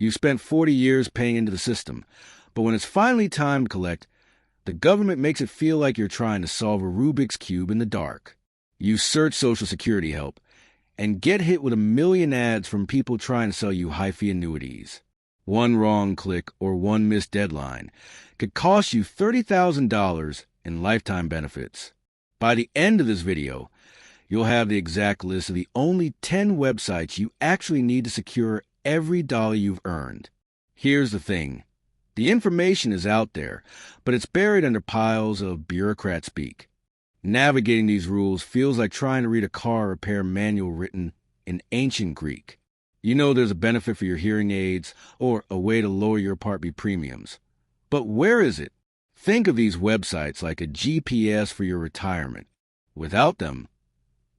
You spent 40 years paying into the system, but when it's finally time to collect, the government makes it feel like you're trying to solve a Rubik's Cube in the dark. You search Social Security help and get hit with a million ads from people trying to sell you hyphy annuities. One wrong click or one missed deadline could cost you $30,000 in lifetime benefits. By the end of this video, you'll have the exact list of the only 10 websites you actually need to secure every dollar you've earned. Here's the thing. The information is out there, but it's buried under piles of bureaucrat speak. Navigating these rules feels like trying to read a car repair manual written in ancient Greek. You know there's a benefit for your hearing aids or a way to lower your Part B premiums. But where is it? Think of these websites like a GPS for your retirement. Without them,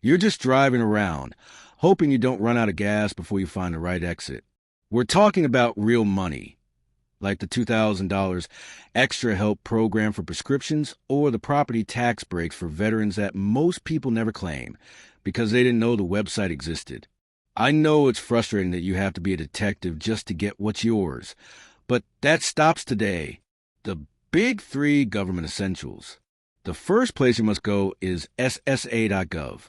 you're just driving around, hoping you don't run out of gas before you find the right exit. We're talking about real money, like the $2,000 extra help program for prescriptions or the property tax breaks for veterans that most people never claim because they didn't know the website existed. I know it's frustrating that you have to be a detective just to get what's yours, but that stops today. The big three government essentials. The first place you must go is SSA.gov.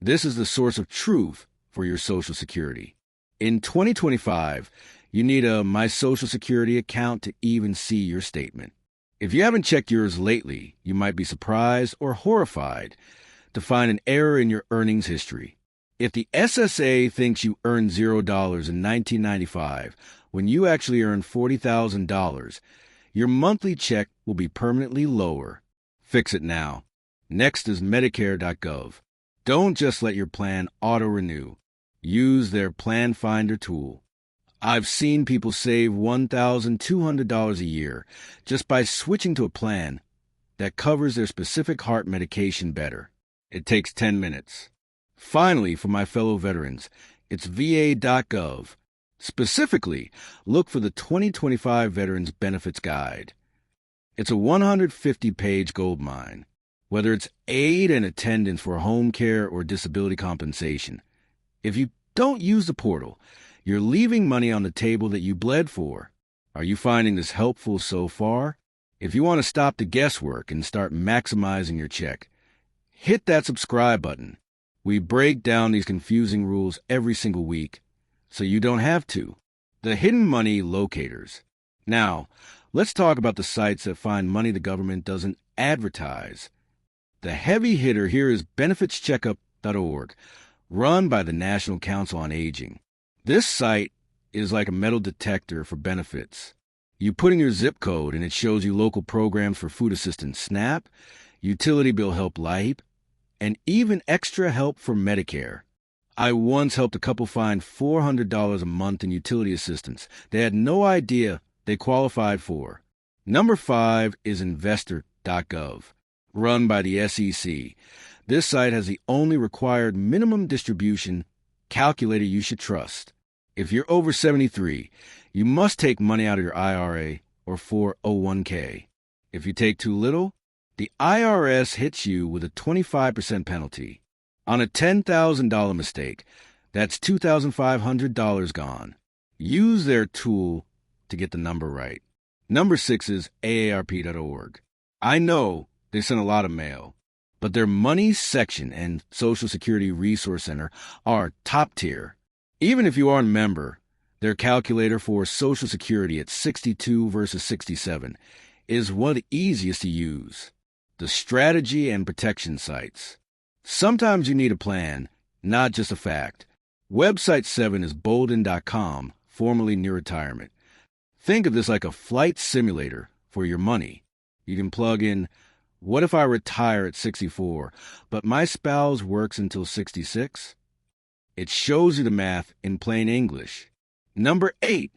This is the source of truth for your Social Security. In 2025, you need a My Social Security account to even see your statement. If you haven't checked yours lately, you might be surprised or horrified to find an error in your earnings history. If the SSA thinks you earned $0 in 1995 when you actually earned $40,000, your monthly check will be permanently lower. Fix it now. Next is Medicare.gov. Don't just let your plan auto-renew. Use their Plan Finder tool. I've seen people save $1,200 a year just by switching to a plan that covers their specific heart medication better. It takes 10 minutes. Finally, for my fellow veterans, it's VA.gov. Specifically, look for the 2025 Veterans Benefits Guide. It's a 150-page goldmine, whether it's aid and attendance for home care or disability compensation. If you don't use the portal, you're leaving money on the table that you bled for. Are you finding this helpful so far? If you want to stop the guesswork and start maximizing your check, hit that subscribe button. We break down these confusing rules every single week, so you don't have to. The hidden money locators. Now, let's talk about the sites that find money the government doesn't advertise. The heavy hitter here is benefitscheckup.org, run by the National Council on Aging. This site is like a metal detector for benefits. You put in your zip code and it shows you local programs for food assistance SNAP, utility bill help LIHEAP, and even extra help for Medicare. I once helped a couple find $400 a month in utility assistance they had no idea they qualified for. Number 5 is investor.gov, run by the SEC. This site has the only required minimum distribution calculator you should trust. If you're over 73, you must take money out of your IRA or 401k. If you take too little, the IRS hits you with a 25% penalty. On a $10,000 mistake, that's $2,500 gone. Use their tool to get the number right. Number 6 is AARP.org. I know they send a lot of mail, but their Money section and Social Security Resource Center are top tier. Even if you aren't a member, their calculator for Social Security at 62 versus 67 is one of the easiest to use. The strategy and protection sites. Sometimes you need a plan, not just a fact. Website 7 is bolden.com, formerly New Retirement. Think of this like a flight simulator for your money. You can plug in, what if I retire at 64, but my spouse works until 66? It shows you the math in plain English. Number 8,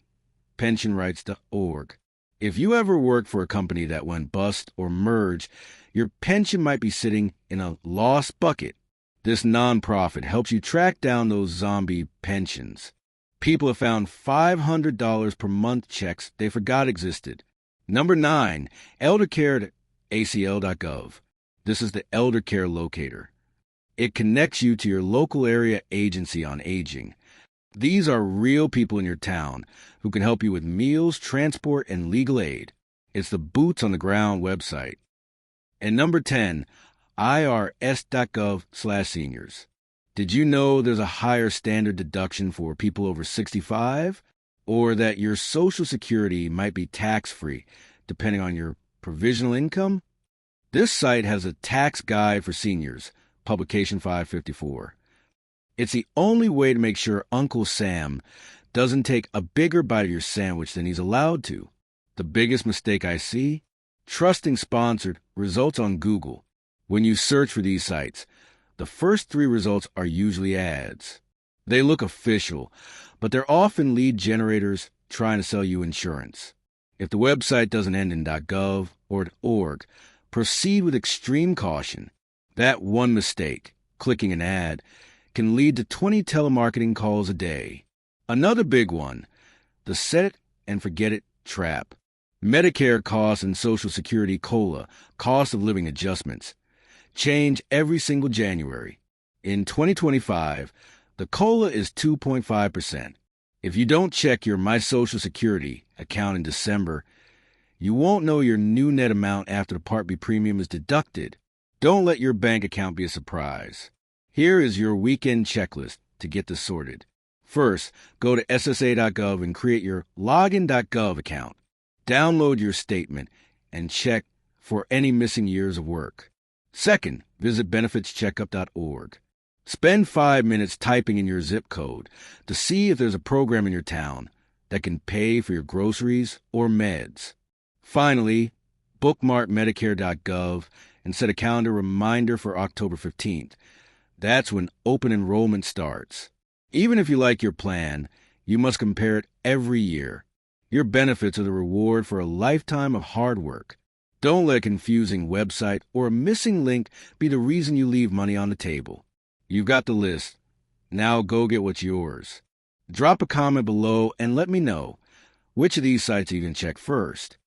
pensionrights.org. If you ever worked for a company that went bust or merged, your pension might be sitting in a lost bucket. This nonprofit helps you track down those zombie pensions. People have found $500 per month checks they forgot existed. Number 9, eldercare.acl.gov. This is the elder care locator. It connects you to your local area agency on aging. These are real people in your town who can help you with meals, transport, and legal aid. It's the boots on the ground website. And number 10, irs.gov/seniors. Did you know there's a higher standard deduction for people over 65? Or that your Social Security might be tax-free, depending on your provisional income? This site has a tax guide for seniors, publication 554. It's the only way to make sure Uncle Sam doesn't take a bigger bite of your sandwich than he's allowed to. The biggest mistake I see? Trusting sponsored results on Google. When you search for these sites, the first 3 results are usually ads. They look official, but they're often lead generators trying to sell you insurance. If the website doesn't end in .gov or .org, proceed with extreme caution. That one mistake, clicking an ad, can lead to 20 telemarketing calls a day. Another big one, the set it and forget it trap. Medicare costs and Social Security COLA, cost of living adjustments, change every single January. In 2025, the COLA is 2.5%. If you don't check your My Social Security account in December, you won't know your new net amount after the Part B premium is deducted. Don't let your bank account be a surprise. Here is your weekend checklist to get this sorted. First, go to SSA.gov and create your login.gov account. Download your statement and check for any missing years of work. Second, visit benefitscheckup.org. Spend 5 minutes typing in your zip code to see if there's a program in your town that can pay for your groceries or meds. Finally, bookmark Medicare.gov and set a calendar reminder for October 15th. That's when open enrollment starts. Even if you like your plan, you must compare it every year. Your benefits are the reward for a lifetime of hard work. Don't let a confusing website or a missing link be the reason you leave money on the table. You've got the list. Now go get what's yours. Drop a comment below and let me know which of these sites you can check first.